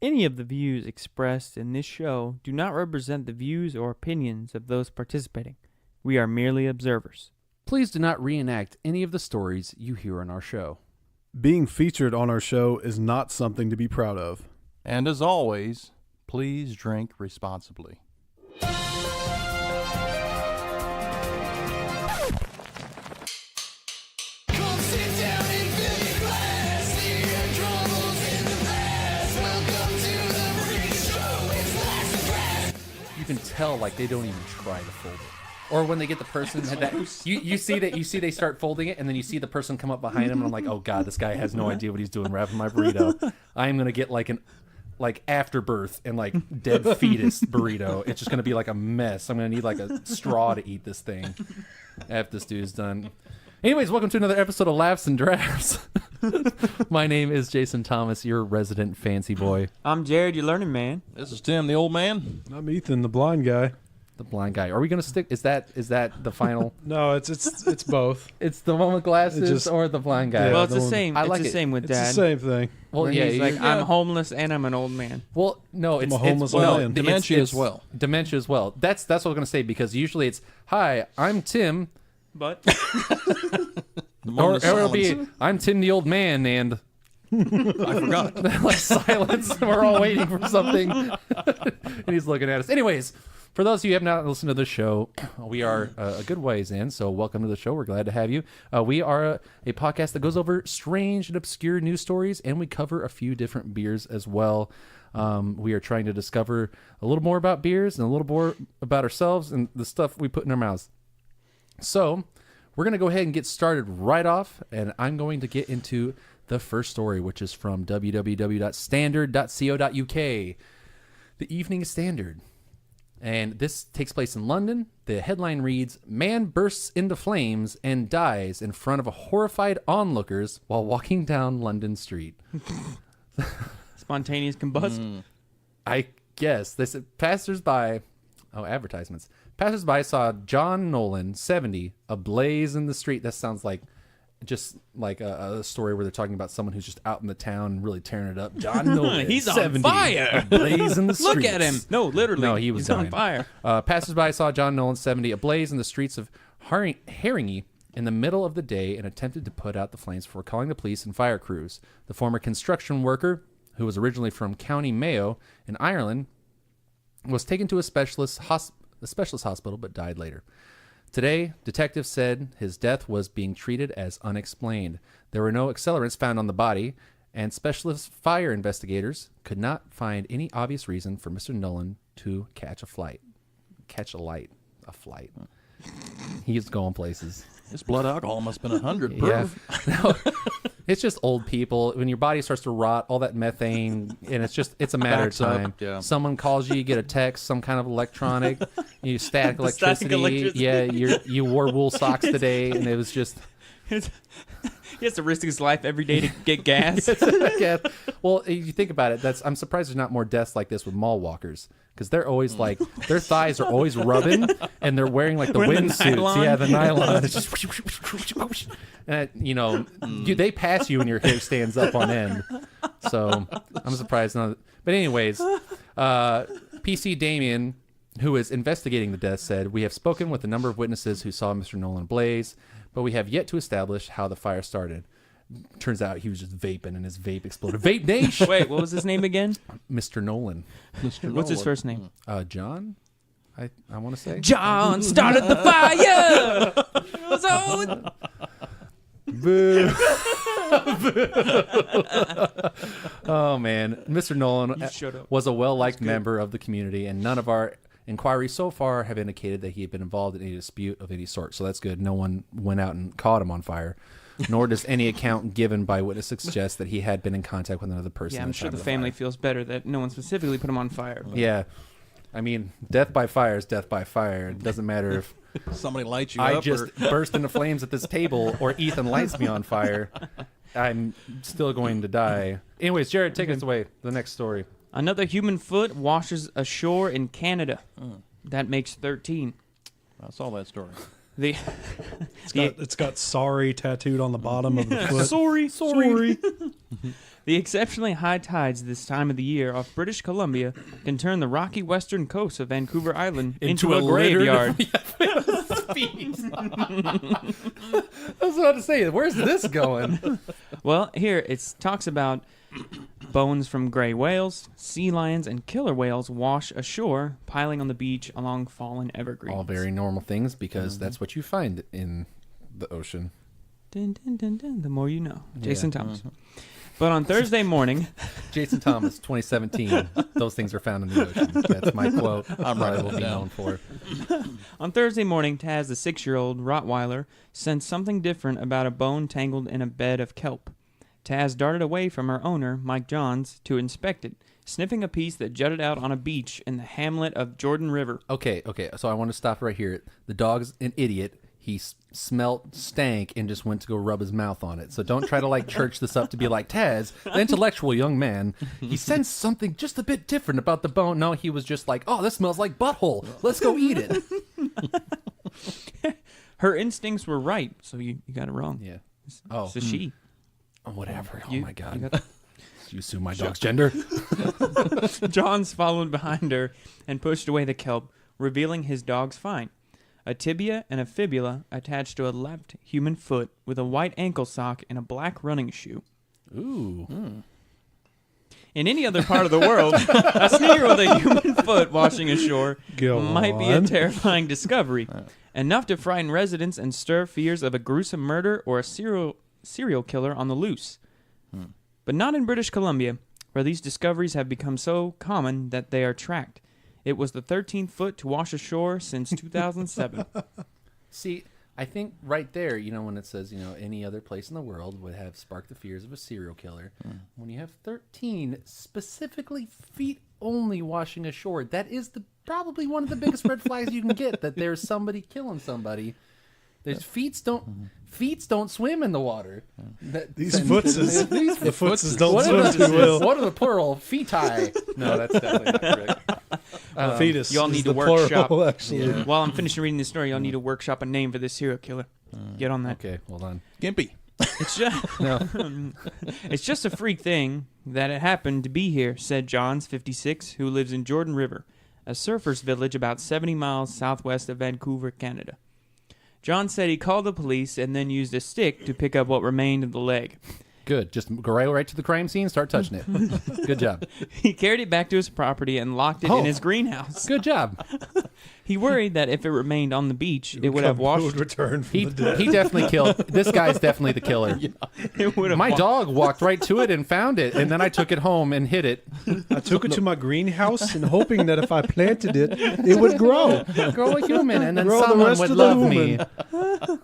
Any of the views expressed in this show do not represent the views or opinions of those participating. We are merely observers. Please do not reenact any of the stories you hear on our show. Being featured on our show is not something to be proud of. And as always, please drink responsibly. You can tell like they don't even try to fold it. Or when they get the person that you see they start folding it, and then you see the person come up behind them, and I'm like, oh god, this guy has no idea what he's doing wrapping my burrito. I'm gonna get like afterbirth and like dead fetus burrito. It's just gonna be like a mess. I'm gonna need like a straw to eat this thing after this dude's done. Anyways, welcome to another episode of Laughs and Drafts. My name is Jason Thomas, your resident fancy boy. I'm Jared, your learning man. This is Tim, the old man. I'm Ethan, the blind guy. The blind guy. Are we gonna stick? Is that the final? No, it's both. It's the one with glasses or the blind guy. Yeah, Well, it's the same. I It's like the it. same with It's Dad. the same thing. Well, Where yeah, he's like, yeah. I'm homeless and I'm an old man. Well, no, it's a homeless well, man. Dementia as well. Dementia as well. That's what I was gonna say, because usually it's, hi, I'm Tim, But or it'll be, I'm Tim the old man, and I forgot. like silence. We're all waiting for something, and he's looking at us. Anyways, for those of you who have not listened to the show, we are a good ways in, so welcome to the show. We're glad to have you. We are a podcast that goes over strange and obscure news stories, and we cover a few different beers as well. We are trying to discover a little more about beers and a little more about ourselves and the stuff we put in our mouths. So we're going to go ahead and get started right off, and I'm going to get into the first story, which is from www.standard.co.uk. The Evening Standard. And this takes place in London. The headline reads, "Man bursts into flames and dies in front of a horrified onlookers while walking down London street." spontaneous combustion. I guess. They said advertisements. Passersby saw John Nolan, 70, ablaze in the street. That sounds like just like a story where they're talking about someone who's just out in the town really tearing it up. John Nolan, He's on 70, fire. ablaze in the streets. Look at him. No, literally. No, he was He's dying. on fire. Passersby saw John Nolan, 70, ablaze in the streets of Haringey in the middle of the day and attempted to put out the flames before calling the police and fire crews. The former construction worker, who was originally from County Mayo in Ireland, was taken to a specialist hospital but died later. Today, detectives said his death was being treated as unexplained. There were no accelerants found on the body, and specialist fire investigators could not find any obvious reason for Mr. Nolan to catch a flight. He's going places. His blood alcohol must have been 100 Yeah. proof. No, it's just old people. When your body starts to rot, all that methane, and it's a matter of Backs up, time. yeah. Someone calls you get a text, some kind of electronic, you static The static electricity. electricity. Yeah, you wore wool socks today, and it was just. He has to risk his life every day to get gas. Yeah. Well, if you think about it, I'm surprised there's not more deaths like this with mall walkers, because they're always like, their thighs are always rubbing, and they're wearing like the Wearing the windsuits. nylon? Yeah, the nylon. It's just, and they pass you and your hair stands up on end. So I'm surprised. But anyways, PC Damien, who is investigating the death, said, "We have spoken with a number of witnesses who saw Mr. Nolan blaze, but we have yet to establish how the fire started." Turns out he was just vaping and his vape exploded. Vape Nation! Wait, what was his name again? Mr. Nolan. What's his first name? John? I want to say. John started the fire! So... Boo. Oh, man. Mr. Nolan shut up. was a well-liked member of the community, and none of our inquiries so far have indicated that he had been involved in any dispute of any sort. So that's good. No one went out and caught him on fire. Nor does any account given by witnesses suggest that he had been in contact with another person. Yeah, at I'm the sure time the of the family fire. feels better that no one specifically put him on fire. But Yeah. I mean, death by fire is death by fire. It doesn't matter if Somebody lights you I up. just burst into flames at this table or Ethan lights me on fire. I'm still going to die. Anyways, Jared, take us away. The next story. Another human foot washes ashore in Canada. That makes 13. I saw that story. The It's got sorry tattooed on the bottom of the foot. sorry. The exceptionally high tides this time of the year off British Columbia can turn the rocky western coast of Vancouver Island into a graveyard. I was about to say, where's this going? Well, here it talks about bones from gray whales, sea lions, and killer whales wash ashore, piling on the beach along fallen evergreens. All very normal things because that's what you find in the ocean. Dun, dun, dun, dun, the more you know. Jason Thomas. But on Thursday morning... Jason Thomas, 2017. Those things are found in the ocean. That's my quote. I'm I writing will it be down. known for. On Thursday morning, Taz, the 6-year-old Rottweiler, sensed something different about a bone tangled in a bed of kelp. Taz darted away from her owner, Mike Johns, to inspect it, sniffing a piece that jutted out on a beach in the hamlet of Jordan River. Okay. So I want to stop right here. The dog's an idiot. He smelt stank and just went to go rub his mouth on it. So don't try to like church this up to be like, Taz, the intellectual young man, he sensed something just a bit different about the bone. No, he was just like, oh, this smells like butthole. Let's go eat it. Her instincts were right, so you got it wrong. Yeah. It's a she. Oh, whatever. Oh, You- my you God. got- You assume my dog's gender? Johns followed behind her and pushed away the kelp, revealing his dog's find. A tibia and a fibula attached to a left human foot with a white ankle sock and a black running shoe. Ooh. In any other part of the world, a sneaker with a human foot washing ashore Go might be a on. terrifying discovery, enough to frighten residents and stir fears of a gruesome murder or a serial killer on the loose. But not in British Columbia, where these discoveries have become so common that they are tracked. It was the 13th foot to wash ashore since 2007. See, I think right there, when it says, any other place in the world would have sparked the fears of a serial killer. When you have 13 specifically feet only washing ashore, that is probably one of the biggest red flags you can get, that there's somebody killing somebody. There's feet don't swim in the water. These footses, the footses don't What swim are too well. What are the plural? Feti. No, that's definitely not correct. Fetus. y'all is need the to workshop. plural, actually. Yeah. While I'm finishing reading this story, y'all need to workshop a name for this serial killer. Get on that. Okay, hold on. Gimpy. It's just, No. it's just a freak thing that it happened to be here, said Johns, 56, who lives in Jordan River, a surfers' village about 70 miles southwest of Vancouver, Canada. John said he called the police and then used a stick to pick up what remained of the leg. Good. Just go right to the crime scene, start touching it. Good job. He carried it back to his property and locked it in his greenhouse. Good job. He worried that if it remained on the beach, it would have washed. Would return from He the dead. he definitely killed. This guy's definitely the killer. It would have My dog walked right to it and found it, and then I took it home and hid it. I took it to my greenhouse and hoping that if I planted it, it would grow. Grow a human, and then Grow the someone rest would of the love me. human.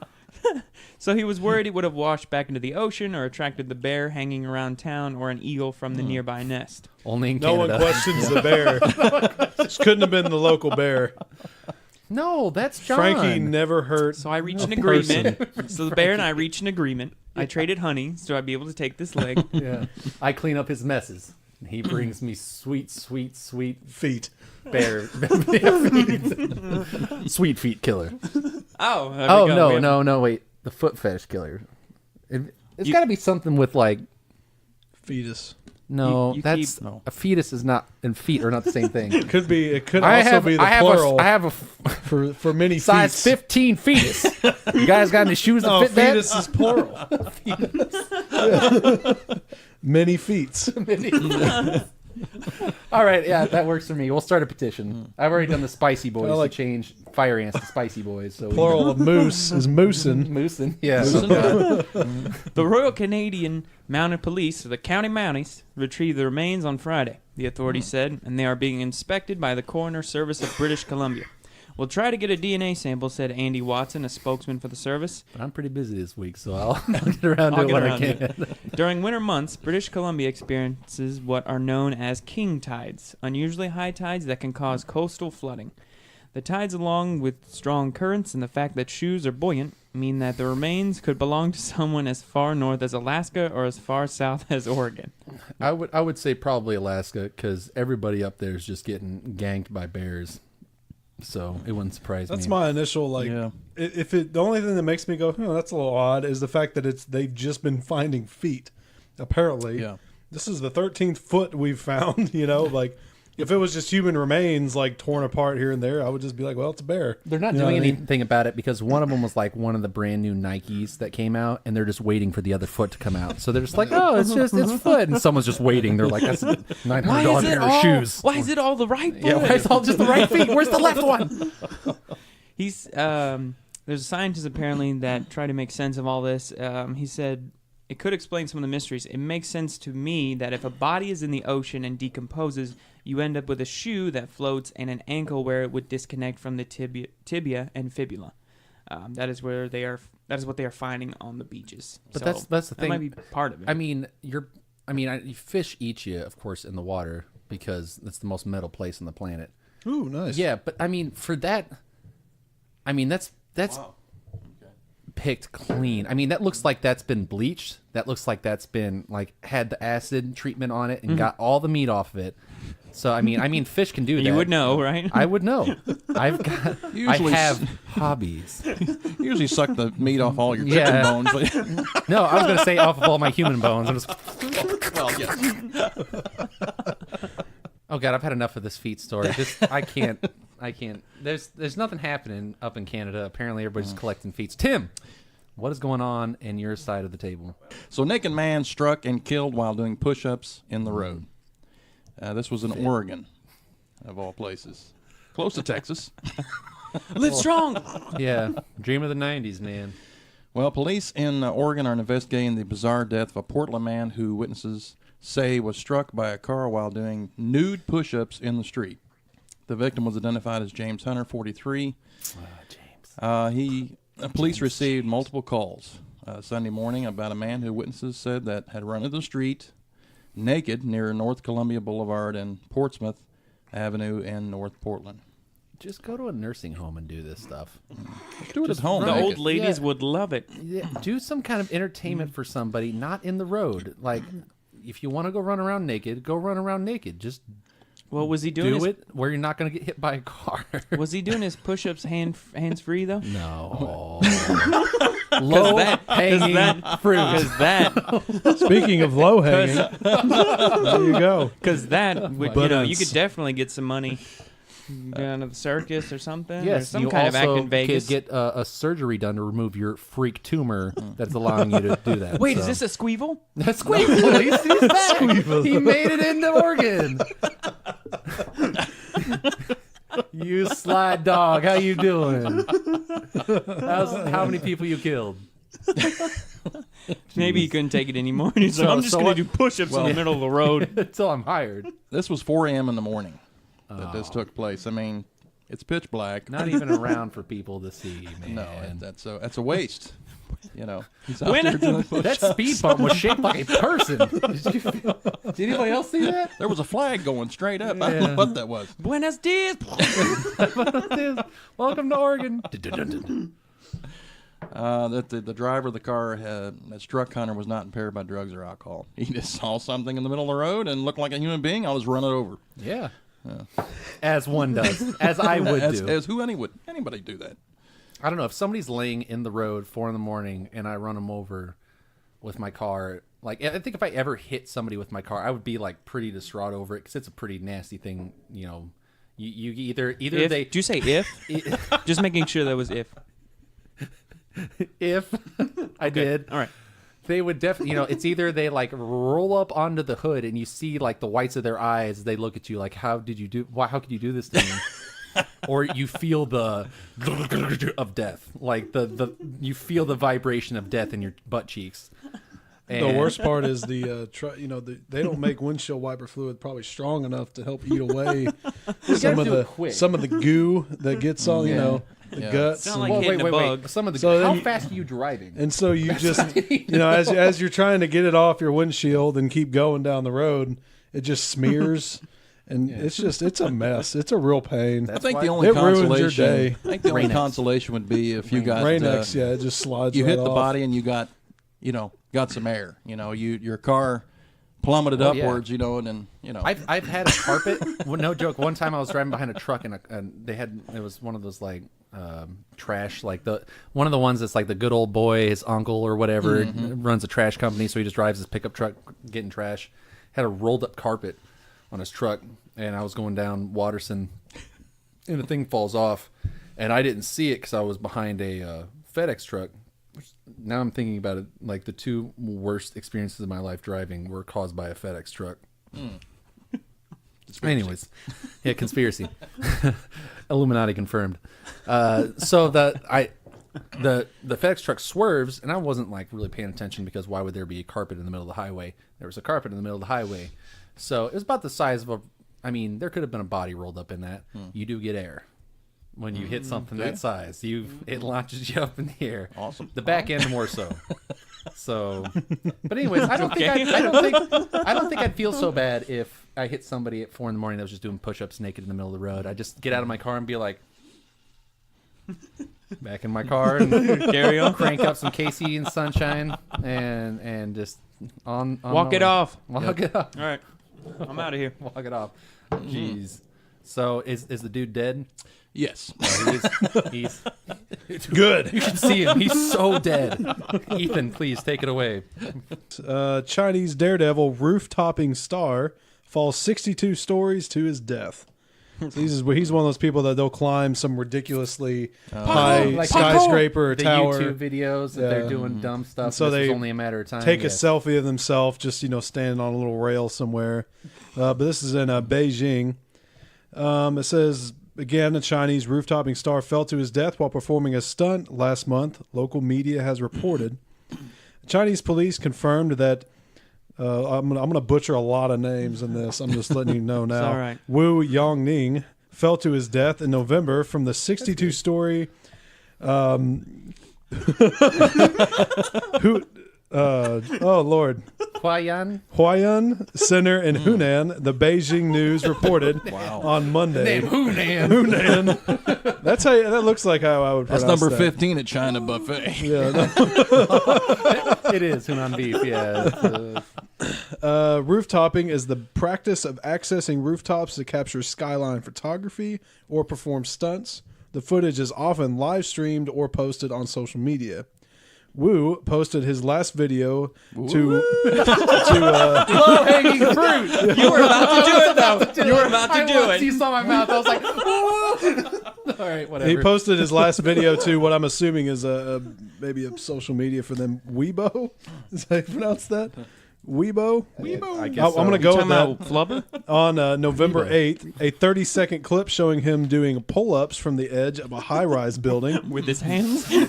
So he was worried it would have washed back into the ocean or attracted the bear hanging around town or an eagle from the nearby nest. Only in No one Canada. questions the bear. This couldn't have been the local bear. No, that's John. Frankie never hurt. So I reached an A person. agreement. So the bear and I reached an agreement. I traded honey so I'd be able to take this leg. Yeah. I clean up his messes. He brings me sweet Feet. bear feet. Sweet feet killer. Oh, there Oh we go. no, wait. The foot fetish killer. It's You- got to be something with like. Fetus. No, You that's keep- No. a fetus is not, and feet are not the same thing. It could be. It could also be the plural I have a for many size feet. 15 fetus. You guys got any shoes that Oh, fit that? fetus is plural. Many feet. All right, yeah, that works for me. We'll start a petition. I've already done the spicy boys I like- to change fire ants to spicy boys. So Plural of moose is moosin. Moosin. Yeah. The Royal Canadian Mounted Police, or the County Mounties, retrieved the remains on Friday, the authorities said, and they are being inspected by the Coroner Service of British Columbia. We'll try to get a DNA sample, said Andy Watson, a spokesman for the service. But I'm pretty busy this week, so I'll get around to it when I can. During winter months, British Columbia experiences what are known as king tides, unusually high tides that can cause coastal flooding. The tides, along with strong currents and the fact that shoes are buoyant, mean that the remains could belong to someone as far north as Alaska or as far south as Oregon. I would say probably Alaska because everybody up there is just getting ganked by bears. So it wouldn't surprise me. That's my initial Yeah. If it the only thing that makes me go, oh, that's a little odd, is the fact that they've just been finding feet. Apparently, Yeah. this is the 13th foot we've found. You know, like if it was just human remains like torn apart here and there, I would just be like, well, it's a bear. They're not You know doing what I mean? anything about it because one of them was like one of the brand new Nikes that came out, and they're just waiting for the other foot to come out. So they're just like, oh, it's foot, and someone's just waiting. They're like, that's a $900 pair of shoes. Why is it all the right foot? Yeah, why is it all just the right feet? Where's the left one? He's there's a scientist apparently that tried to make sense of all this. He said it could explain some of the mysteries. It makes sense to me that if a body is in the ocean and decomposes, you end up with a shoe that floats and an ankle where it would disconnect from the tibia and fibula. That is where they are. That is what they are finding on the beaches. But So that's the thing. That might be part of it. I mean, fish eat you, of course, in the water because it's the most metal place on the planet. Ooh, nice. Yeah, but I mean, for that, I mean that's picked clean. I mean, that looks like that's been bleached. That looks like that's been like had the acid treatment on it and got all the meat off of it. So I mean, fish can do that. you would know, right? I would know. I have hobbies. Usually suck the meat off all your chicken bones. No, I was going to say off of all my human bones. Well, yes. Oh God, I've had enough of this feet story. I can't. There's nothing happening up in Canada. Apparently, everybody's collecting feet. Tim, what is going on in your side of the table? So, naked man struck and killed while doing push-ups in the road. This was in Oregon, of all places, close to Texas. Live strong. Yeah, dream of the '90s, man. Well, police in Oregon are investigating the bizarre death of a Portland man who witnesses say was struck by a car while doing nude push-ups in the street. The victim was identified as James Hunter, 43. Police received multiple calls Sunday morning about a man who witnesses said that had run into the street naked near North Columbia Boulevard and Portsmouth Avenue in North Portland. Just go to a nursing home and do this stuff. Do it at home. The Right. old ladies Yeah. would love it. Yeah, do some kind of entertainment for somebody, not in the road. Like, if you want to go run around naked, go run around naked. Just Well, was he doing do his, it where you're not going to get hit by a car. Was he doing his push-ups hands free though? No. Low hanging fruit. Because that, Speaking of low hanging, there you go. would, you could definitely get some money down to the circus or something. Or Yes, some you kind of act also in Vegas. could get a surgery done to remove your freak tumor that's allowing you to do that. Wait, so. is this a squeevel? That's Squeevel. He's back. He made it into Oregon. You slide dog, how you doing? How many people you killed? Maybe he couldn't take it anymore. And he's like, I'm just going to do push-ups in the middle of the road. Until I'm hired. This was 4 a.m. in the morning that this took place. I mean, it's pitch black. Not even around for people to see, man. No, that's a waste. You know, he's out there doing That push-ups. speed bump was shaped like a person. Did anybody else see that? There was a flag going straight up. I don't know what that was. Buenos dias. Welcome to Oregon. That the driver of the car that struck Hunter was not impaired by drugs or alcohol. He just saw something in the middle of the road and looked like a human being. I'll just run it over. Yeah. As one does. As I would do. As who anybody do that? I don't know. If somebody's laying in the road 4 a.m. and I run them over with my car, like, I think if I ever hit somebody with my car, I would be like pretty distraught over it because it's a pretty nasty thing. You know, you either If, they did you say if? Just making sure that was if. if I did. All right. They would definitely, it's either they like roll up onto the hood and you see like the whites of their eyes. They look at you like, how could you do this to me? Or you feel the of death, like you feel the vibration of death in your butt cheeks. The worst part is they don't make windshield wiper fluid probably strong enough to help eat away some of the goo that gets on the guts. It's not like hitting a bug. Some of the So how then fast are you driving? And so you just, as you're trying to get it off your windshield and keep going down the road, it just smears. And it's a mess. It's a real pain. I think the only It ruins your consolation. day. I think the only Rain-X. consolation would be if you got Rain-X, it just slides you right hit the off. body and you got some air. Your car plummeted Oh, yeah. upwards. And then I've had a carpet. Well, no joke. One time I was driving behind a truck and it was one of those like trash, like one of the ones that's like the good old boy, his uncle or whatever runs a trash company, so he just drives his pickup truck getting trash. had a rolled up carpet on his truck, and I was going down Watterson, and the thing falls off, and I didn't see it because I was behind a FedEx truck. Now I'm thinking about it, like the two worst experiences of my life driving were caused by a FedEx truck. Anyways, yeah, conspiracy. Illuminati confirmed. So the FedEx truck swerves, and I wasn't like really paying attention because why would there be a carpet in the middle of the highway? There was a carpet in the middle of the highway. So it was about the size of there could have been a body rolled up in that. You do get air. When you hit something that size, it launches you up in the air. Awesome. The back end more so. So, but anyways, I don't think I'd feel so bad if I hit somebody at 4 a.m. that was just doing push-ups naked in the middle of the road. I just get out of my car and be like, back in my car and carry on, crank up some Casey and Sunshine, and just on walk it off. Walk it off. All right, I'm out of here. Walk it off. Jeez. So is the dude dead? Yes. He's Good. You should see him. He's so dead. Ethan, please take it away. Chinese daredevil roof-topping star falls 62 stories to his death. So he's one of those people that they'll climb some ridiculously high skyscraper or the tower. YouTube videos that they're doing dumb stuff. And so this they was only a matter of time. Take a selfie of themselves, just standing on a little rail somewhere. But this is in Beijing. It says, again, a Chinese roof-topping star fell to his death while performing a stunt last month, local media has reported. Chinese police confirmed that, I'm gonna butcher a lot of names in this, I'm just letting you know now. It's all right. Wu Yongning fell to his death in November from the 62-story Huayan Center in Hunan, the Beijing News reported on Monday. Hunan. That looks like how I would pronounce That's number that. 15 at China Buffet. Yeah. It is Hunan beef, yeah. Roof-topping is the practice of accessing rooftops to capture skyline photography or perform stunts. The footage is often live-streamed or posted on social media. Wu posted his last video to low-hanging fruit. You were about to do it, though. You were about to do it. You saw my mouth. I was like, ooh. All right, whatever. He posted his last video to what I'm assuming is maybe a social media for them. Weibo? Is that how you pronounce that? Weibo? I guess I'm going to go with that. Flubber? On November 8th, a 30-second clip showing him doing pull-ups from the edge of a high-rise building. With his hands? He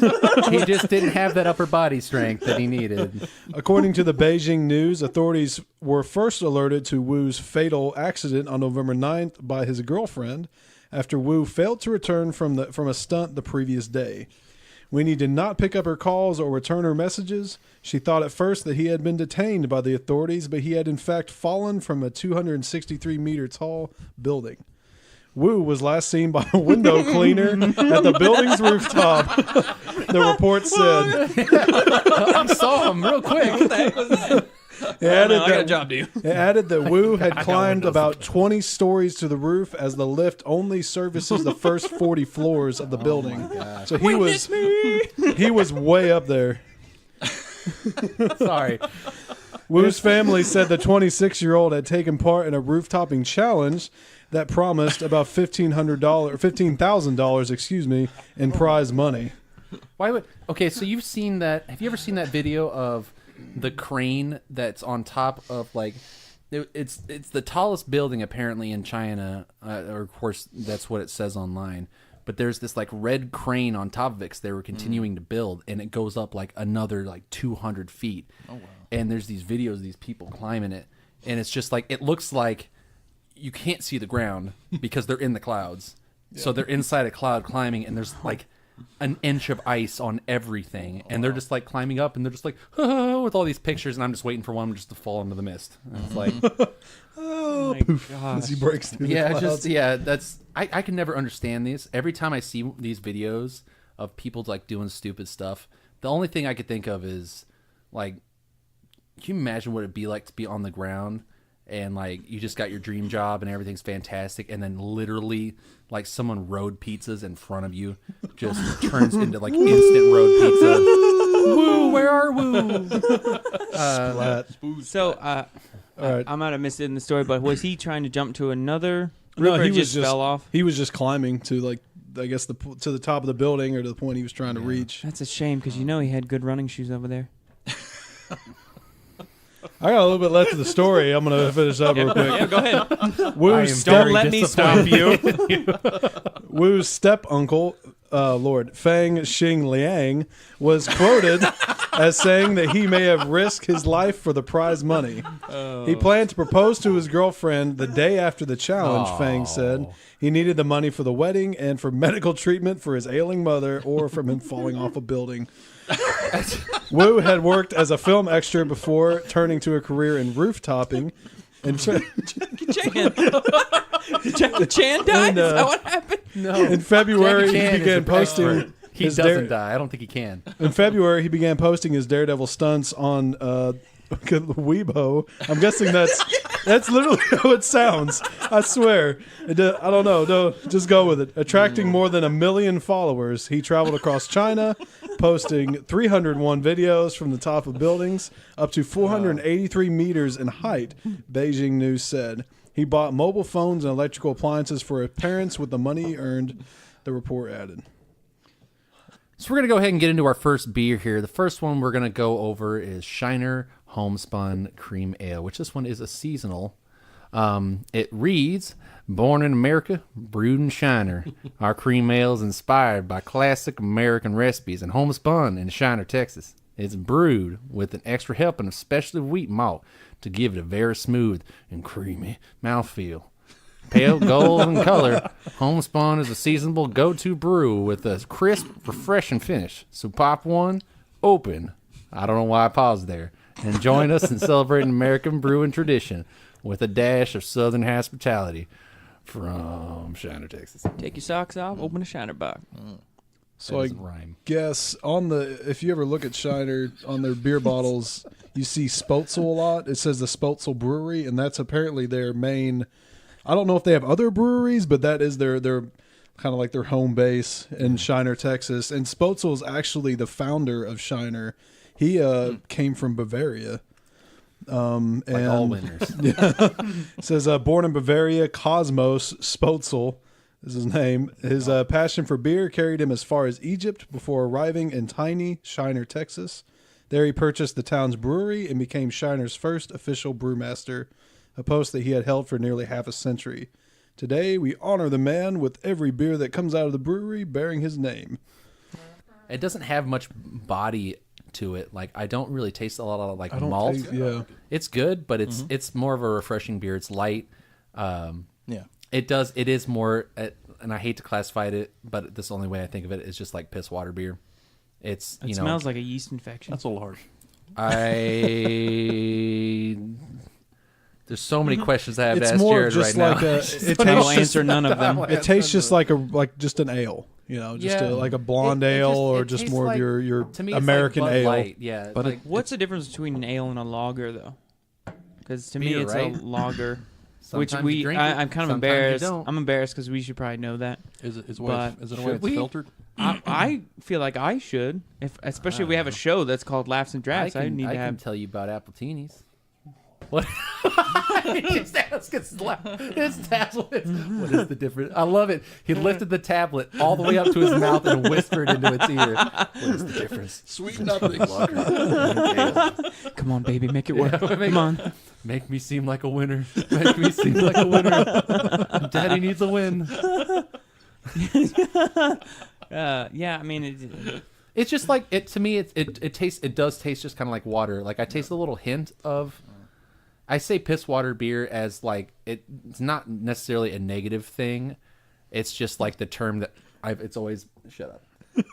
just didn't have that upper body strength that he needed. According to the Beijing News, authorities were first alerted to Wu's fatal accident on November 9th by his girlfriend after Wu failed to return from a stunt the previous day. When he did not pick up her calls or return her messages, she thought at first that he had been detained by the authorities, but he had in fact fallen from a 263-meter tall building. Wu was last seen by a window cleaner at the building's rooftop, the report said. I saw him real quick. What the heck was that? I got a job to do. It added that Wu had climbed about 20 stories to the roof as the lift only services the first 40 floors of the building. So he was way up there. Sorry. Wu's family said the 26-year-old had taken part in a roof-topping challenge that promised about $15,000, in prize money. Okay, so you've seen that. Have you ever seen that video of the crane that's on top of it's the tallest building apparently in China, or of course that's what it says online. But there's this red crane on top of it because they were continuing to build, and it goes up another 200 feet. Oh wow! And there's these videos of these people climbing it, and it's just it looks like you can't see the ground because they're in the clouds. Yeah. So they're inside a cloud climbing, and there's an inch of ice on everything, and they're just climbing up, and they're just with all these pictures, and I'm just waiting for one just to fall into the mist. And it's oh my poof, gosh. as he breaks through the clouds. That's I can never understand these. Every time I see these videos of people doing stupid stuff, the only thing I could think of is can you imagine what it'd be like to be on the ground and you just got your dream job and everything's fantastic, and then literally someone road pizzas in front of you just turns into instant road pizza. Woo, where are Woo? Splat. So All right. I might have missed it in the story, but was he trying to jump to another No, roof, or he it was just fell off? He was just climbing to like I guess to the top of the building or to the point he was trying to reach. That's a shame because you know he had good running shoes over there. I got a little bit left of the story. I'm gonna finish up real quick. Yeah, go ahead. Woo's Don't let me stop you. Wu's step uncle, Lord Fang Xing Liang, was quoted as saying that he may have risked his life for the prize money. He planned to propose to his girlfriend the day after the challenge, Fang said. He needed the money for the wedding and for medical treatment for his ailing mother or from him falling off a building. Wu had worked as a film extra before turning to a career in roof topping. Jackie Chan died? Is that what happened? No. In February, Jackie he Chan is began an posting. expert. He his doesn't die. I don't think he can. In February, he began posting his daredevil stunts on Weibo. I'm guessing that's literally how it sounds. I swear. I don't know. No, just go with it. Attracting more than 1 million followers, he traveled across China, posting 301 videos from the top of buildings up to 483 meters in height, Beijing News said. He bought mobile phones and electrical appliances for his parents with the money he earned, the report added. So we're going to go ahead and get into our first beer here. The first one we're going to go over is Shiner-Homespun Cream Ale, which this one is a seasonal. It reads, born in America, brewed in Shiner. Our cream ale is inspired by classic American recipes and homespun in Shiner, Texas. It's brewed with an extra helping of specialty wheat malt to give it a very smooth and creamy mouthfeel. Pale gold in color, Homespun is a seasonable go-to brew with a crisp, refreshing finish. So pop one, open. I don't know why I paused there. And join us in celebrating American brewing tradition with a dash of Southern hospitality from Shiner, Texas. Take your socks off, open a Shiner box. So I Rhyme. guess if you ever look at Shiner on their beer bottles, you see Spotzel a lot. It says the Spotzel Brewery, and that's apparently their main. I don't know if they have other breweries, but that is their kind of like their home base in Shiner, Texas. And Spotzel is actually the founder of Shiner. He came from Bavaria. Like all winners. It says born in Bavaria, Cosmos Spotzel is his name. His passion for beer carried him as far as Egypt before arriving in tiny Shiner, Texas. There he purchased the town's brewery and became Shiner's first official brewmaster, a post that he had held for nearly half a century. Today, we honor the man with every beer that comes out of the brewery bearing his name. It doesn't have much body to it. Like, I don't really taste a lot of like malt. Yeah. It's good, but it's more of a refreshing beer. It's light. Yeah. It is more, and I hate to classify it, but this only way I think of it is just like piss water beer. It Smells like a yeast infection. That's a little harsh. There's so many questions I have to It's ask more Jared just right like now. I will answer none of them. It tastes just like just an ale, like a blonde ale or just tastes more like, of your to me, it's American like Bud ale. Light. Yeah, But like, What's the difference between an ale and a lager, though? Because to me, Beer, it's right? a lager. Which sometimes you drink it, I'm kind of sometimes you embarrassed. don't. I'm embarrassed because we should probably know that. Is it the But way should it's we? filtered? I feel like I should, especially if we have a show that's called Laughs and Drafts. I need to can have. tell you about Appletinis. What? Just ask us. What is the difference? I love it. He lifted the tablet all the way up to his mouth and whispered into its ear. What is the difference? Sweet nothing. Come on, baby, make it work. Yeah, Come on. Make me seem like a winner. Make me seem like a winner. Daddy needs a win. Yeah, I mean, It's just like it to me. It tastes. It does taste just kind of like water. Like I taste a little hint of. I say piss water beer as like it's not necessarily a negative thing. It's just like the term that it's always shut up.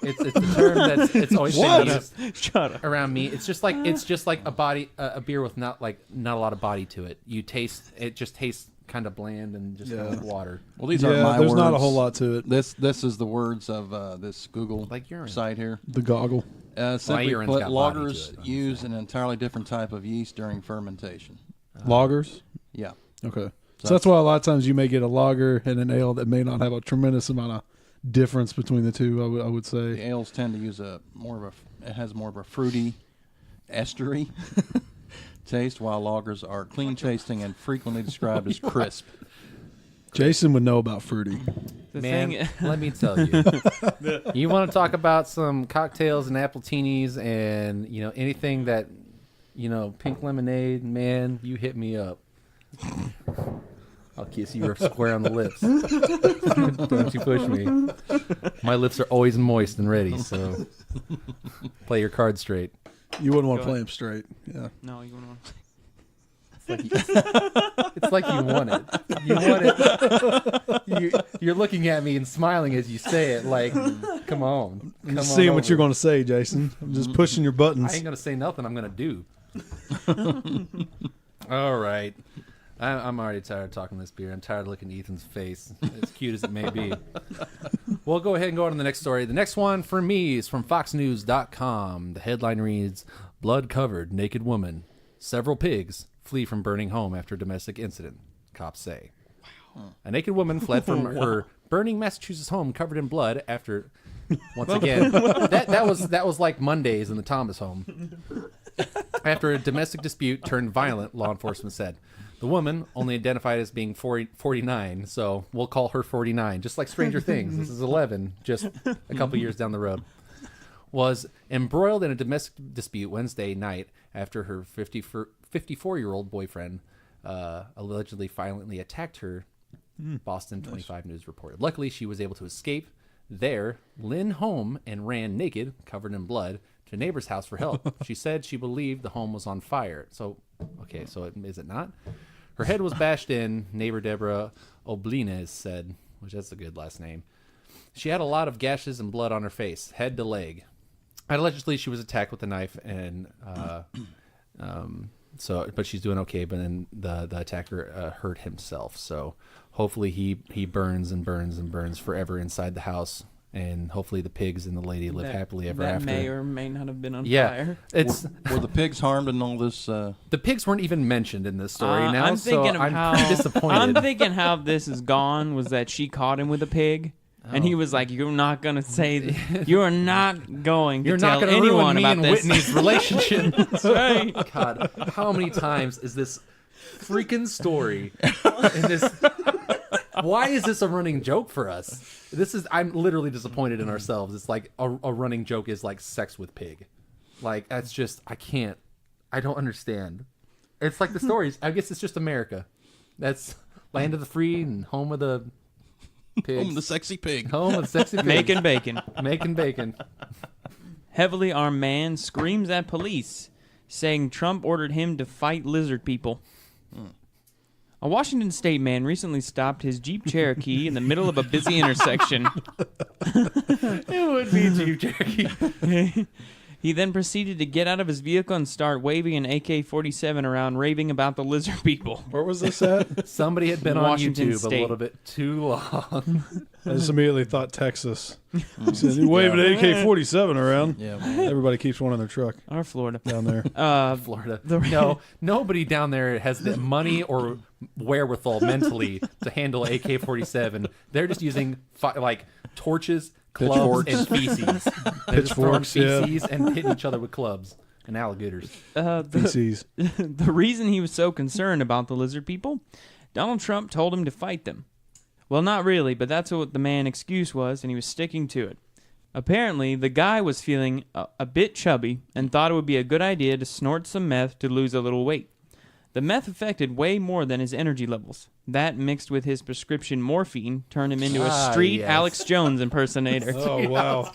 It's the term that's it's always been used shut up. around me. It's just like a beer with not a lot of body to it. You taste it just tastes kind of bland and just kind of like water. Well, these aren't my there's words. not a whole lot to it. This is the words of this Google Like urine. site here. The goggle. Simply urine's put, got body to loggers it, use an entirely different type of yeast during fermentation. Loggers? Yeah. Okay. So that's why a lot of times you may get a lager and an ale that may not have a tremendous amount of difference between the two, I would say. The ales tend to use it has more of a fruity estery taste, while lagers are clean tasting and frequently described as crisp. Jason would know about fruity. The Man, thing, let me tell you. You want to talk about some cocktails and appletinis and, anything that, pink lemonade, man, you hit me up. I'll kiss you square on the lips. Don't you push me. My lips are always moist and ready, so play your cards straight. You wouldn't want Go to play ahead. him straight. Yeah. no, you wouldn't want to. It's like you want it. You want it. You're looking at me and smiling as you say it. Like, come on. I'm just seeing what you're going to say, Jason. I'm just pushing your I buttons. ain't gonna say nothing. I'm gonna do. All right. I'm already tired of talking this beer. I'm tired of looking at Ethan's face, as cute as it may be. We'll go ahead and go on to the next story. The next one for me is from FoxNews.com. The headline reads, "Blood-covered naked woman. Several pigs flee from burning home after domestic incident, cops say." Wow. A naked woman fled from her burning Massachusetts home covered in blood after, once again, that was like Mondays in the Thomas home. After a domestic dispute turned violent, law enforcement said. The woman, only identified as being 49, so we'll call her 49, just like Stranger Things. This is 11, just a couple years down the road. Was embroiled in a domestic dispute Wednesday night after her 54-year-old boyfriend allegedly violently attacked her, Boston 25 News reported. Luckily, she was able to escape there, Lynn home, and ran naked, covered in blood, to a neighbor's house for help. She said she believed the home was on fire. So, is it not? Her head was bashed in, neighbor Deborah Oblines said, which that's a good last name. She had a lot of gashes and blood on her face, head to leg. Allegedly, she was attacked with a knife, and but she's doing okay. But then the attacker hurt himself. So hopefully he burns and burns and burns forever inside the house, and hopefully the pigs and the lady live happily ever after. That may or may not have been on fire. Were the pigs harmed in all this? The pigs weren't even mentioned in this story. Now, I'm thinking so of how I'm pretty disappointed. I'm thinking how this is gone was that she caught him with a pig. And he was like, "You're not gonna say, you are not going to You're tell not going to anyone ruin me about and this." Whitney's relationship." That's right. God, how many times is this freaking story? In this, why is this a running joke for us? I'm literally disappointed in ourselves. It's like a running joke is like sex with pig. Like that's just I don't understand. It's like the stories. I guess it's just America. That's land of the free and home of the pigs. Home of the sexy pig. Home of the sexy pig. Making bacon. Making bacon. Heavily armed man screams at police, saying Trump ordered him to fight lizard people. A Washington State man recently stopped his Jeep Cherokee in the middle of a busy intersection. It would be Jeep Cherokee. He then proceeded to get out of his vehicle and start waving an AK-47 around, raving about the lizard people. Where was this at? Somebody had been on Washington YouTube State. a little bit too long. I just immediately thought Texas. He said, "You waving an AK-47 around." Yeah. Everybody keeps one in their truck Or Florida. down there. Florida. No, nobody down there has the money or wherewithal mentally to handle AK-47. They're just using torches, clubs, and feces. They're just throwing Pitchforks, yeah. feces and hitting each other with clubs and alligators. Feces. The reason he was so concerned about the lizard people, Donald Trump told him to fight them. Well, not really, but that's what the man's excuse was, and he was sticking to it. Apparently, the guy was feeling a bit chubby and thought it would be a good idea to snort some meth to lose a little weight. The meth affected way more than his energy levels. That, mixed with his prescription morphine, turned him into a street yes. Alex Jones impersonator. Oh, wow.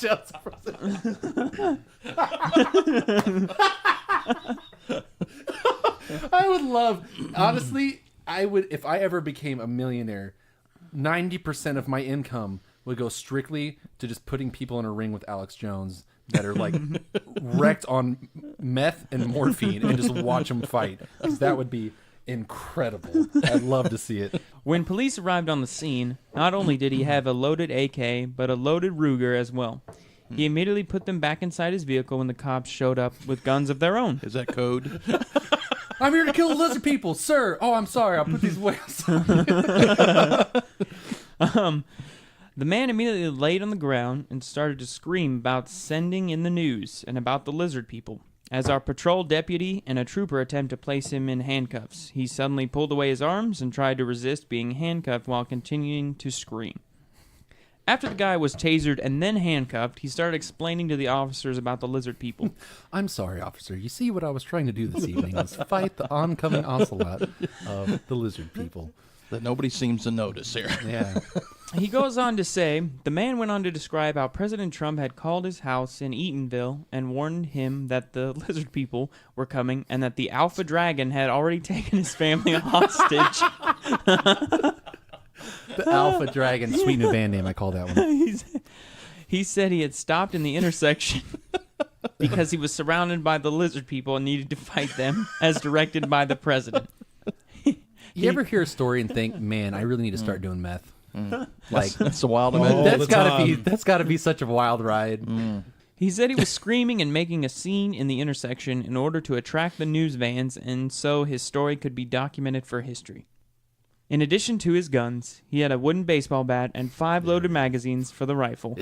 I would love, honestly, if I ever became a millionaire, 90% of my income would go strictly to just putting people in a ring with Alex Jones that are like wrecked on meth and morphine and just watch them fight. Because that would be incredible. I'd love to see it. When police arrived on the scene, not only did he have a loaded AK, but a loaded Ruger as well. He immediately put them back inside his vehicle when the cops showed up with guns of their own. Is that code? I'm here to kill the lizard people, sir. Oh, I'm sorry. I'll put these away. The man immediately laid on the ground and started to scream about sending in the news and about the lizard people. As our patrol deputy and a trooper attempt to place him in handcuffs, he suddenly pulled away his arms and tried to resist being handcuffed while continuing to scream. After the guy was tasered and then handcuffed, he started explaining to the officers about the lizard people. I'm sorry, officer. You see what I was trying to do this evening was fight the oncoming onslaught of the lizard people. That nobody seems to notice here. Yeah. He goes on to say, the man went on to describe how President Trump had called his house in Eatonville and warned him that the lizard people were coming and that the Alpha Dragon had already taken his family hostage. The Alpha Dragon. Sweet new band name. I call that one. He said he had stopped in the intersection because he was surrounded by the lizard people and needed to fight them as directed by the president. You ever hear a story and think, man, I really need to start doing meth? Like That's a wild All image. the that's gotta be such a wild ride. He said he was screaming and making a scene in the intersection in order to attract the news vans and so his story could be documented for history. In addition to his guns, he had a wooden baseball bat and 5 loaded magazines for the rifle.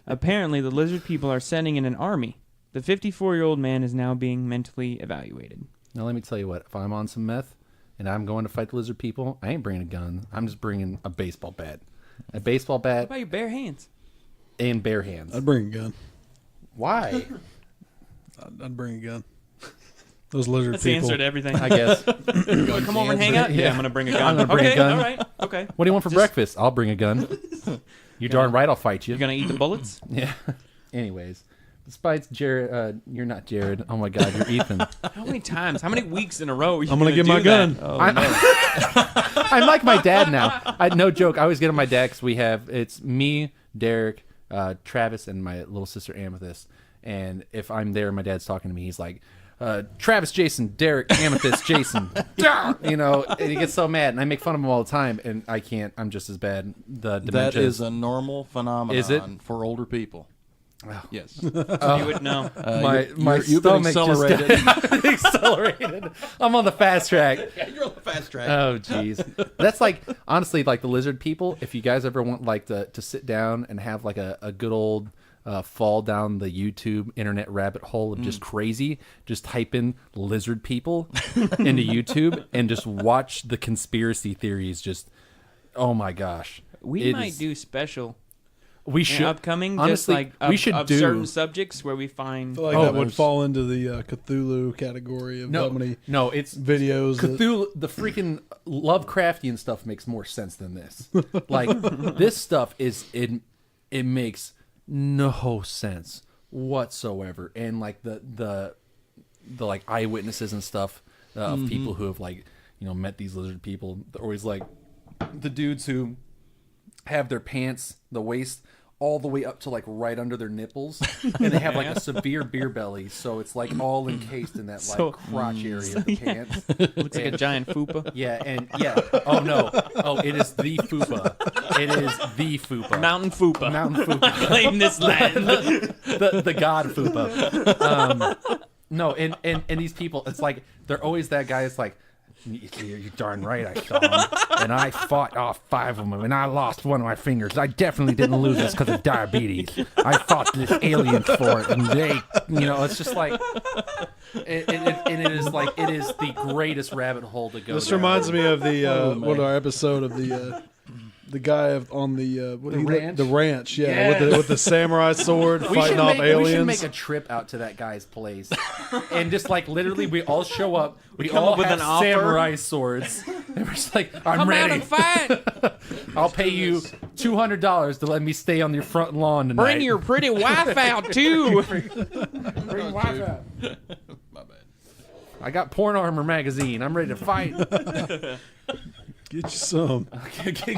Apparently, the lizard people are sending in an army. The 54-year-old man is now being mentally evaluated. Now let me tell you what. If I'm on some meth and I'm going to fight the lizard people, I ain't bringing a gun. I'm just bringing a baseball bat. A baseball What bat about your bare hands? and bare hands. I'd bring a gun. Why? I'd bring a gun. Those lizard That's the people. answer to everything. I guess. Come over and hang out? Yeah, I'm going to bring a gun. I'm gonna bring a Okay, gun. all right. Okay. What do you want for breakfast? I'll bring a gun. You darn right I'll fight you. You're going to eat the bullets? Yeah. Anyways, despite Jared, you're not Jared. Oh my God, you're Ethan. How many times? How many weeks in a row are you I'm gonna gonna get do my gun. that? Oh, I'm, no. I'm like my dad now. No joke. I always get on my dad because it's me, Derek, Travis, and my little sister Amethyst. And if I'm there and my dad's talking to me, he's like, Travis, Jason, Derek, Amethyst, Jason. You know, and he gets so mad, and I make fun of him all the time, and I can't. I'm just as bad. The dementia That is a normal phenomenon Is it? for older people. Yes. You would know. my you've been stomach just accelerated. accelerated. I'm on the fast track. Yeah, you're on the fast track. Oh, jeez. That's like, honestly, like the lizard people, if you guys ever want like to sit down and have like a good old fall down the YouTube internet rabbit hole of just crazy, just type in lizard people into YouTube and just watch the conspiracy theories. Just, oh my gosh. We might do special We should. upcoming, Honestly, just like we should of do certain subjects where we find. I feel like Oh, that would there's- fall into the Cthulhu category of how many no, it's videos. that- Cthulhu, the freaking Lovecraftian stuff makes more sense than this. Like this stuff it makes no sense whatsoever, and like the like eyewitnesses and stuff of people who have like met these lizard people. They're always like the dudes who have their pants, the waist all the way up to like right under their nipples, and they have like a severe beer belly, so it's like all encased in that like So- crotch area of the pants. Looks like a giant fupa. Yeah, and yeah. Oh no. Oh, it is the fupa. It is the fupa. Mountain fupa. Mountain fupa. Claim this land. the god fupa. No, and these people, it's like they're always that guy. It's like, you're darn right, I saw him, and I fought off 5 of them, and I lost one of my fingers. I definitely didn't lose this because of diabetes. I fought this alien for it, and they, it's just like, it is like it is the greatest rabbit hole to go. This down. reminds me of the man. our episode of the guy on the ranch? the ranch, yeah, Yes. with the samurai sword fighting off We should aliens. make a trip out to that guy's place, and just like literally, we all show up. We come all up with have an offer. samurai swords, and we're just like, "I'm Come out ready. and fight. I'll pay you $200 to let me stay on your front lawn tonight." Bring your pretty wife out too. Bring wife out. My bad. I got Porn Armor magazine. I'm ready to fight. Get you some.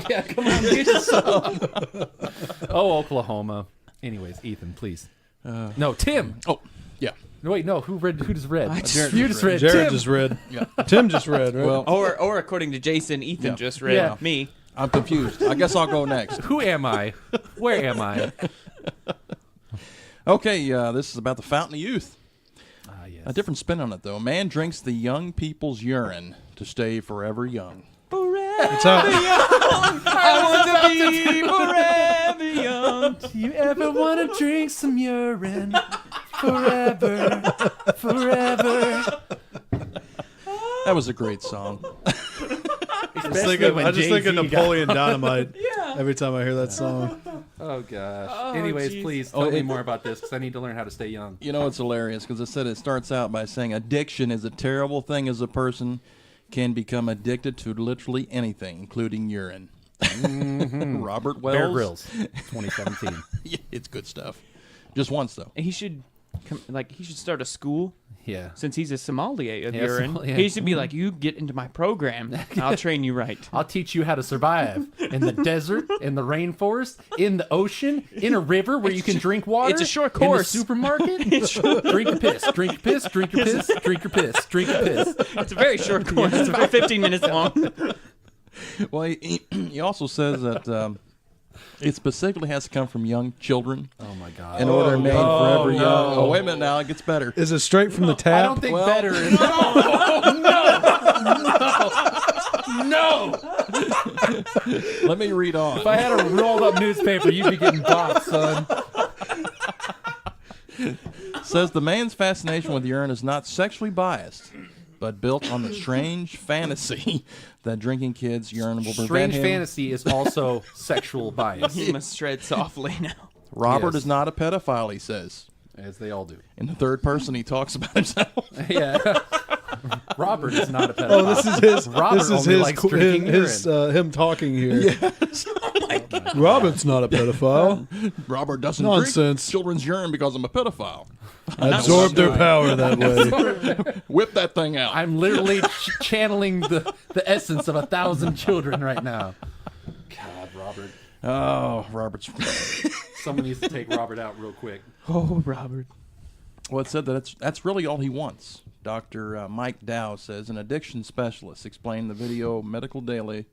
Yeah, come on, get you some. Oh, Oklahoma. Anyways, Ethan, please. No, Tim. Oh, yeah. No, wait, no. Who just read? just- You just read. Jared Tim. just read. Yeah. Tim just read. Right? Well, Or according to Jason, Ethan Yeah. just read Yeah. me. I'm confused. I guess I'll go next. Who am I? Where am I? Okay, this is about the Fountain of Youth. Ah, yes. A different spin on it, though. A man drinks the young people's urine to stay forever young. That's how, I want to be forever young. Do you ever want to drink some urine? forever, forever. That was a great song. I just think of Napoleon Dynamite every time I hear that song. Oh gosh. Oh, Anyways, geez. please tell me more about this because I need to learn how to stay young. You know, it's hilarious because it said it starts out by saying addiction is a terrible thing as a person can become addicted to literally anything, including urine. Robert Wells. Bear Grylls, 2017. Yeah, it's good stuff. Just once, though. He should start a school. Yeah. Since he's a sommelier of Yeah, urine, yeah. he should be like, you get into my program. I'll train you right. I'll teach you how to survive in the desert, in the rainforest, in the ocean, in a river where you can drink water. It's a short course. In the supermarket. Drink your piss. Drink your piss. Drink your piss. Drink your piss. Drink your piss. It's a very short course. It's about 15 minutes long. Well, he also says that it specifically has to come from young children. Oh my God. In order to remain forever young. no. Oh, wait a minute now. It gets better. Is it straight from the I tap? don't think Well- better is. No. Let me read on. If I had a rolled up newspaper, you'd be getting bopped, son. Says the man's fascination with urine is not sexually biased, but built on the strange fantasy that drinking kids' urine will prevent Strange him. fantasy is also sexual bias, He must tread softly now. Robert Yes. is not a pedophile, he says. as they all do. In the third person, he talks about himself. Yeah. Robert is not a pedophile. Oh, this is his. Robert this is only his. likes drinking Him talking here. Yes. Robert's not a pedophile. Robert doesn't Nonsense. drink children's urine because I'm a pedophile. Absorb their power that way. Whip that thing out. I'm literally channeling the essence of 1,000 children right now. God, Robert. Oh, Robert's. Someone needs to take Robert out real quick. Oh, Robert. Well, it said that that's really all he wants. Dr. Mike Dow says an addiction specialist explained the video Medical Daily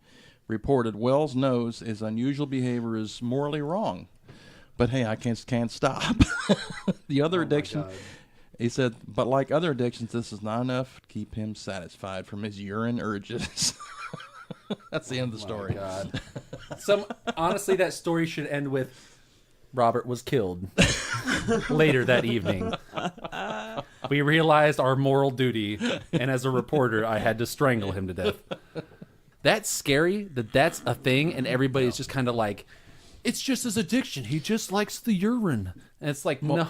reported Wells knows his unusual behavior is morally wrong. But hey, I can't stop. The other addiction, he said, but like other addictions, this is not enough to keep him satisfied from his urine urges. That's the end of the story. God. Honestly, that story should end with Robert was killed later that evening. We realized our moral duty, and as a reporter, I had to strangle him to death. That's scary that's a thing, and everybody's just kind of like, it's just his addiction. He just likes the urine. And it's like, no.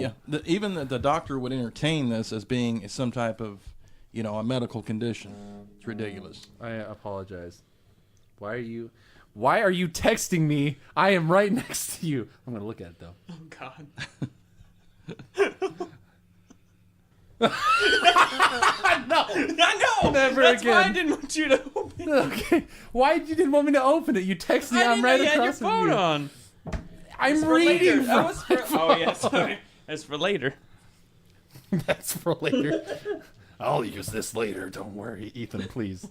Yeah, even the doctor would entertain this as being some type of, a medical condition. It's ridiculous. I apologize. Why are you texting me? I am right next to you. I'm going to look at it, though. Oh, God. No. I know. Never That's again. why I didn't want you to open it. Okay. Why you didn't want me to open it? You texted me. I I'm didn't right know you had your across from phone you. on. I'm For reading later. from That was for, oh, yeah, sorry. That's for later. That's for later. I'll use this later. Don't worry, Ethan, please.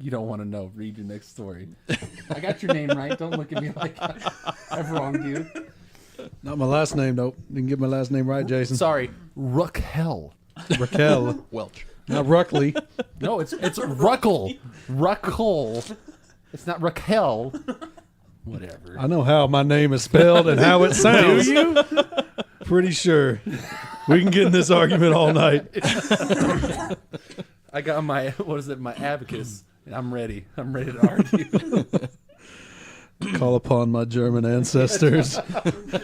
You don't want to know. Read your next story. I got your name right. Don't look at me like I've wronged you. Not my last name, though. Didn't get my last name right, Jason. Sorry, Ruckel. Raquel. Welch. Not Ruckley. No, it's Ruckel. Ruckel. It's not Raquel. Whatever. I know how my name is spelled and how it sounds. Do you? Pretty sure. We can get in this argument all night. I got my my abacus. And I'm ready. I'm ready to argue. Call upon my German ancestors.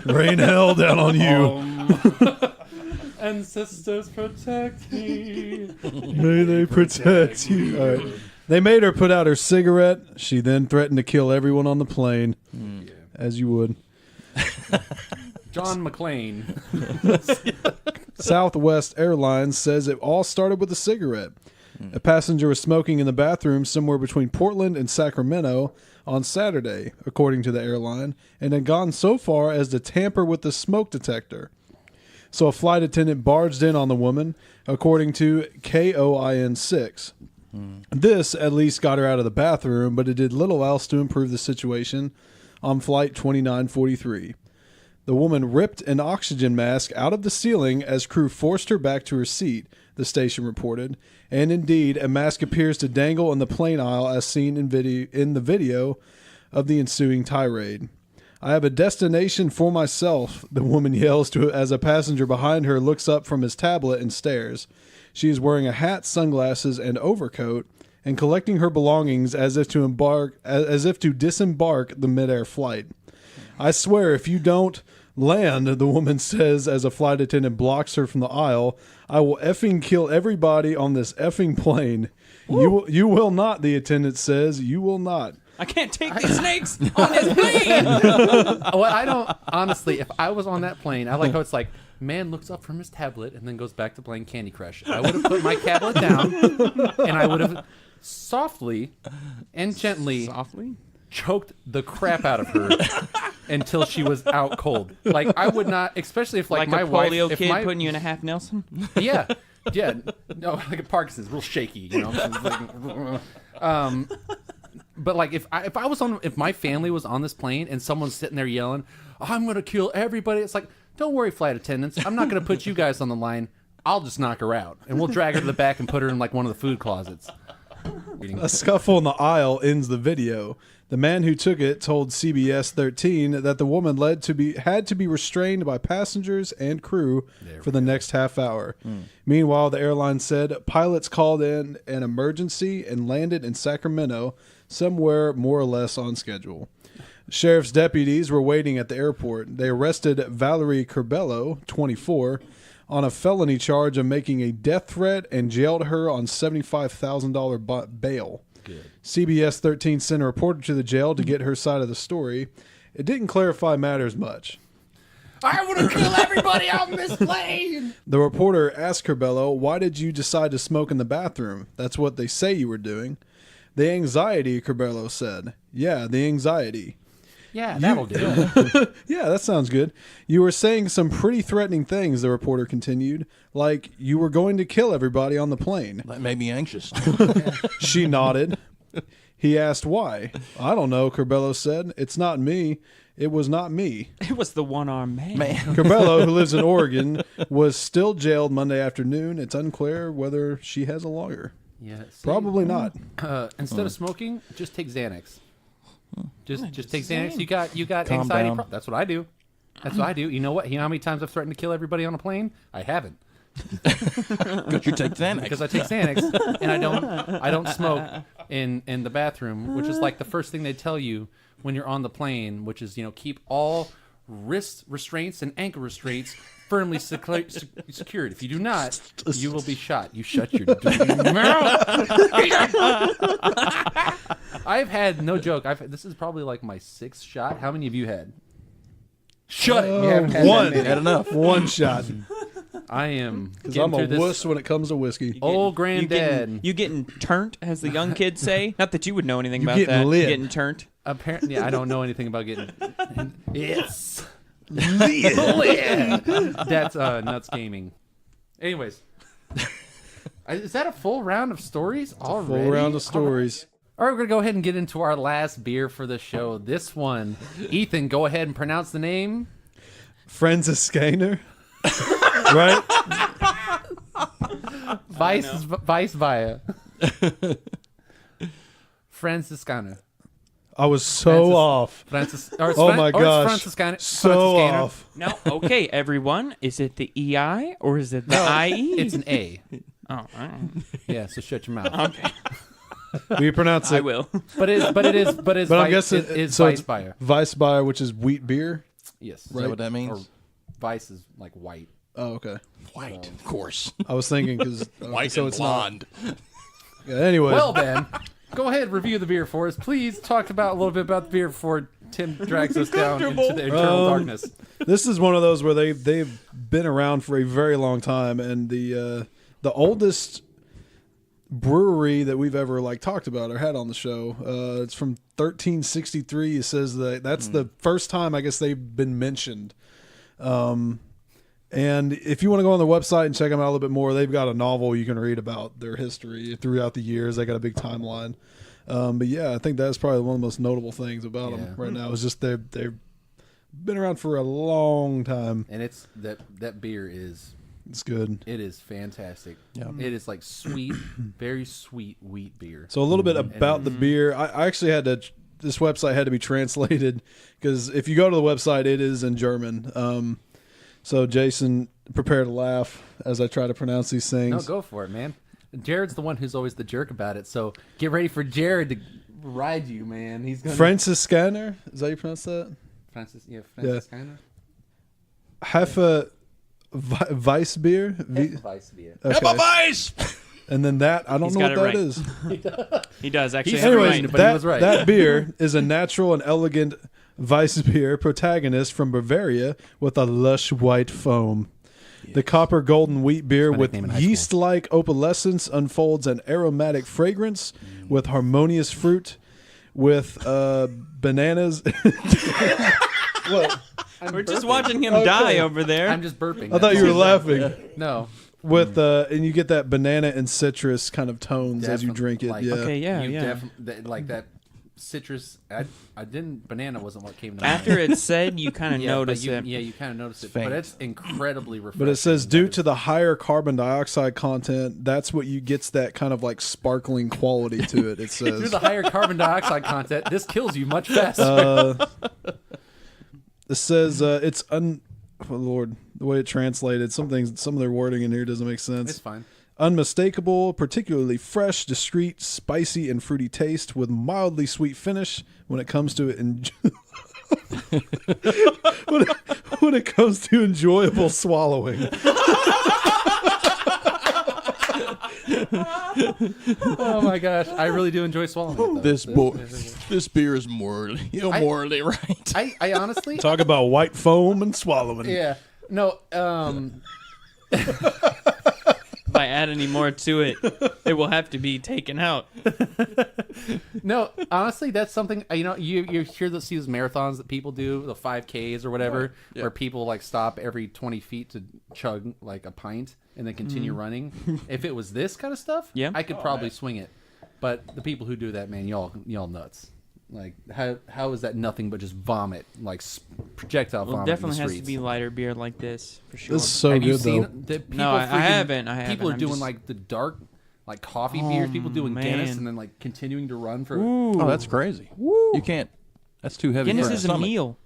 Rain hell down on you. Ancestors protect me. May they protect you. All right. They made her put out her cigarette. She then threatened to kill everyone on the plane, as you would. John McClane. Southwest Airlines says it all started with a cigarette. A passenger was smoking in the bathroom somewhere between Portland and Sacramento on Saturday, according to the airline, and had gone so far as to tamper with the smoke detector. So a flight attendant barged in on the woman, according to KOIN6. This at least got her out of the bathroom, but it did little else to improve the situation on flight 2943. The woman ripped an oxygen mask out of the ceiling as crew forced her back to her seat, the station reported. And indeed, a mask appears to dangle in the plane aisle as seen in the video of the ensuing tirade. I have a destination for myself, the woman yells to as a passenger behind her looks up from his tablet and stares. She is wearing a hat, sunglasses, and overcoat, and collecting her belongings as if to disembark the midair flight. I swear, if you don't land, the woman says as a flight attendant blocks her from the aisle, I will effing kill everybody on this effing plane. You will not, the attendant says. You will not. I can't take these snakes on this plane. Well, I don't, honestly, if I was on that plane, I like how it's like, man looks up from his tablet and then goes back to playing Candy Crush. I would have put my tablet down and I would have softly and gently choked the crap out of her until she was out cold. Like, I would not, especially if like my a polio wife, kid putting you in a half Nelson. yeah, no, like a Parkinson's, real shaky, you know. But like if my family was on this plane and someone's sitting there yelling, "I'm gonna kill everybody," it's like, don't worry, flight attendants, I'm not gonna put you guys on the line. I'll just knock her out, and we'll drag her to the back and put her in like one of the food closets. A scuffle in the aisle ends the video. The man who took it told CBS 13 that the woman had to be restrained by passengers and crew for the next half hour. Meanwhile, the airline said pilots called in an emergency and landed in Sacramento, somewhere more or less on schedule. Sheriff's deputies were waiting at the airport. They arrested Valerie Curbelo, 24, on a felony charge of making a death threat and jailed her on $75,000 bail. Good. CBS 13 sent a reporter to the jail to get her side of the story. It didn't clarify matters much. I want to kill everybody on this plane! The reporter asked Curbelo, "Why did you decide to smoke in the bathroom? That's what they say you were doing." "The anxiety," Curbelo said. "Yeah, the anxiety." Yeah, that'll do. Yeah, that sounds good. "You were saying some pretty threatening things," the reporter continued, "like you were going to kill everybody on the plane." That made me anxious. She nodded. He asked why. "I don't know," Curbelo said. "It's not me. It was not me." It was the one-armed man. Curbelo, who lives in Oregon, was still jailed Monday afternoon. It's unclear whether she has a lawyer. Yeah, Probably not. Instead of smoking, just take Xanax. Just take Xanax. You got Calm anxiety. down. That's what I do. That's what I do. You know what? You know how many times I've threatened to kill everybody on a plane? I haven't. Because you take Xanax. Because I take Xanax and I don't smoke in the bathroom, which is like the first thing they tell you when you're on the plane, which is, keep all wrist restraints and ankle restraints firmly secured. If you do not, you will be shot. You shut your mouth. I've had, no joke, this is probably like my 6th shot. How many of you had? Shut it. You haven't had One. that many. Had enough. One shot. I am. Because I'm a wuss when it comes to whiskey. Old granddad. You getting turnt, as the young kids say. Not that you would know anything about getting that. lit. Getting turnt. Apparently, I don't know anything about getting. Yes. Lit. That's Nuts Gaming. Anyways, is that a full round of stories already? Full round of stories. All right, we're going to go ahead and get into our last beer for the show. This one, Ethan, go ahead and pronounce the name. Franziskaner. Right? Weissbier. Franziskaner. I was so off. Oh my gosh. So off. No, okay, everyone. Is it the EI or is it the IE? It's an A. Oh, all right. Yeah, so shut your mouth. Okay. We pronounce it. I will. But I'm guessing it's so it's Weissbier. Weissbier, which is wheat beer. Yes. Is that what that means? Or Weiss is like white. Oh, okay. White, of course. I was thinking because White so and it's blonde. not. Yeah, anyway. Well, Ben, go ahead, review the beer for us. Please talk about a little bit about the beer before Tim drags us down into the eternal darkness. This is one of those where they've been around for a very long time, and the oldest brewery that we've ever talked about or had on the show, it's from 1363. It says that's the first time I guess they've been mentioned. And if you want to go on their website and check them out a little bit more, they've got a novel you can read about their history throughout the years. They got a big timeline. But yeah, I think that's probably one of the most notable things about them right now is just they've been around for a long time. And it's that beer is It's good. It is fantastic. Yeah. It is like sweet, very sweet wheat beer. So a little bit about the beer. I actually had to this website had to be translated because if you go to the website, it is in German. So Jason, prepare to laugh as I try to pronounce these things. No, go for it, man. Jared's the one who's always the jerk about it, so get ready for Jared to ride you, man. He's gonna Franziskaner, is that how you pronounce that? Franziskaner. Weissbier. Weissbier. Okay. Weiss! And then that, I don't He's know got what it that right. is. He does actually. He's have it Anyways, right. but he was right. that beer is a natural and elegant Weissbier protagonist from Bavaria with a lush white foam. The copper golden wheat beer my with nickname in high school. yeast-like opalescence unfolds an aromatic fragrance with harmonious fruit, with bananas. What? We're just watching him die over there. I'm just burping. I thought you were laughing. No. With and you get that banana and citrus kind of tones as you Definitely, drink it. like- Yeah. Okay, yeah, You yeah. like that citrus. I didn't. Banana wasn't what came to After mind. it's said, you kind of notice it. Yeah, you kind of notice it, faint. but it's incredibly refreshing. But it says That due is- to the higher carbon dioxide content, that's what you gets that kind of like sparkling quality to it. It due to says. the higher carbon dioxide content, this kills you much faster. It says it's oh Lord, the way it translated, some of their wording in here doesn't make sense. It's fine. Unmistakable, particularly fresh, discreet, spicy, and fruity taste with mildly sweet finish when it comes to it. When it comes to enjoyable swallowing. Oh my gosh, I really do enjoy swallowing it, though. This beer is morally right. I honestly, Talk about white foam and swallowing. yeah, no, If I add any more to it, it will have to be taken out. no, honestly, that's something you see those marathons that people do, the 5Ks or whatever, Yeah. where people like stop every 20 feet to chug like a pint and then continue running. If it was this kind of stuff, Yeah. I could probably swing it. But the people who do that, man, y'all nuts. Like how is that nothing but just vomit, like projectile Well, it vomit in definitely the has streets? to be lighter beer like this for sure. This is so Have you good seen though. the people No, I freaking- haven't. People are I'm doing just- like the dark, like coffee beers. People doing Guinness man. and then like continuing to run for. Ooh. Oh, that's crazy. You can't. That's too heavy. Guinness for is your a stomach. meal.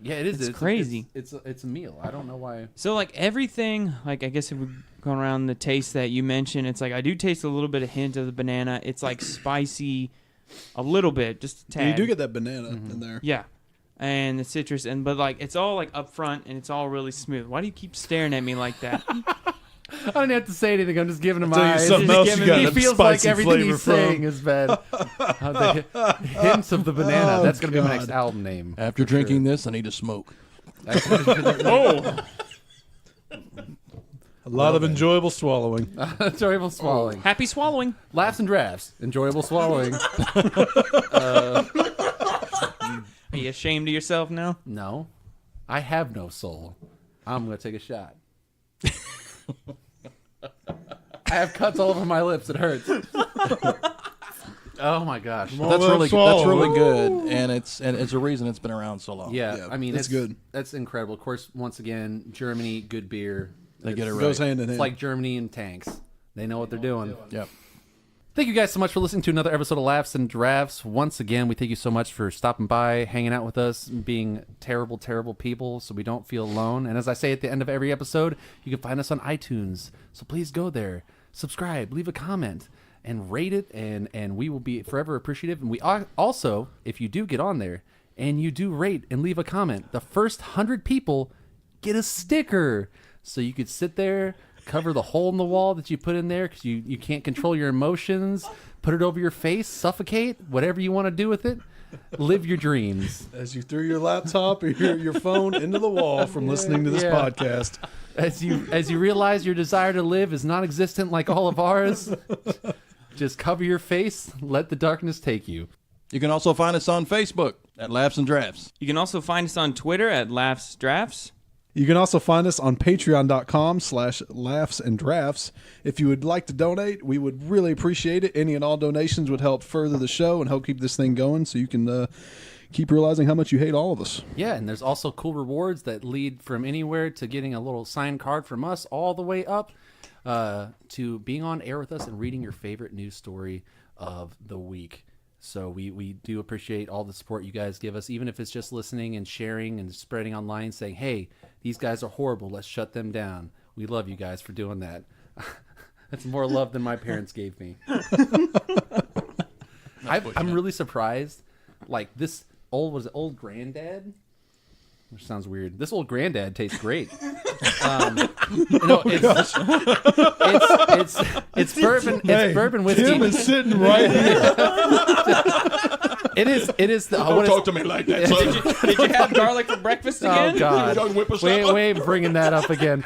Yeah, it is. It's crazy. It's a meal. I don't know why. So like everything, like I guess if we're going around the taste that you mentioned, it's like I do taste a little bit of hint of the banana. It's like spicy, a little bit, just a tad. You do get that banana in there. Yeah, and the citrus, but like it's all like up front and it's all really smooth. Why do you keep staring at me like that? I don't have to say anything. I'm just giving him Tell you eyes. something Just else giving you got me- He a feels like spicy everything flavor he's from. saying is bad. The hints of the banana. Oh, That's going to be my God. next album name. After drinking this, I need to smoke. Oh, A lot of enjoyable swallowing. Enjoyable swallowing. happy swallowing. Laughs and drafts. Enjoyable swallowing. Are you ashamed of yourself now? No, I have no soul. I'm going to take a shot. I have cuts all over my lips. It hurts. Oh my gosh. Well, That's really swallow. that's really good, and it's a reason it's been around so long. Yeah, Yeah, I mean, it's good. That's incredible. Of course, once again, Germany, good beer. They get it It right. goes hand in It's hand. like Germany and tanks. They know what they're doing. Yep. Thank you guys so much for listening to another episode of Laughs and Drafts. Once again, we thank you so much for stopping by, hanging out with us, and being terrible, terrible people so we don't feel alone. And as I say at the end of every episode, you can find us on iTunes. So please go there, subscribe, leave a comment, and rate it, and we will be forever appreciative. And we also, if you do get on there and you do rate and leave a comment, the first 100 people get a sticker. So you could sit there, cover the hole in the wall that you put in there because you can't control your emotions, put it over your face, suffocate, whatever you want to do with it. Live your dreams. As you threw your laptop or your phone into the wall from listening to this Yeah. podcast. As you realize your desire to live is non-existent like all of ours, just cover your face, let the darkness take you. You can also find us on Facebook at Laughs and Drafts. You can also find us on Twitter at Laughs Drafts. You can also find us on patreon.com/laughsanddrafts. If you would like to donate, we would really appreciate it. Any and all donations would help further the show and help keep this thing going so you can keep realizing how much you hate all of us. Yeah, and there's also cool rewards that lead from anywhere to getting a little signed card from us all the way up to being on air with us and reading your favorite news story of the week. So we do appreciate all the support you guys give us, even if it's just listening and sharing and spreading online, saying, hey, these guys are horrible, let's shut them down. We love you guys for doing that. That's more love than my parents gave me. I'm really surprised. Like this old granddad? Which sounds weird. This old granddad tastes great. It's bourbon. It's bourbon whiskey. Tim is sitting right here. It is. Don't talk to me like that, son. Did you have garlic for breakfast again? Oh God! Young whippersnapper. Wait, bringing that up again.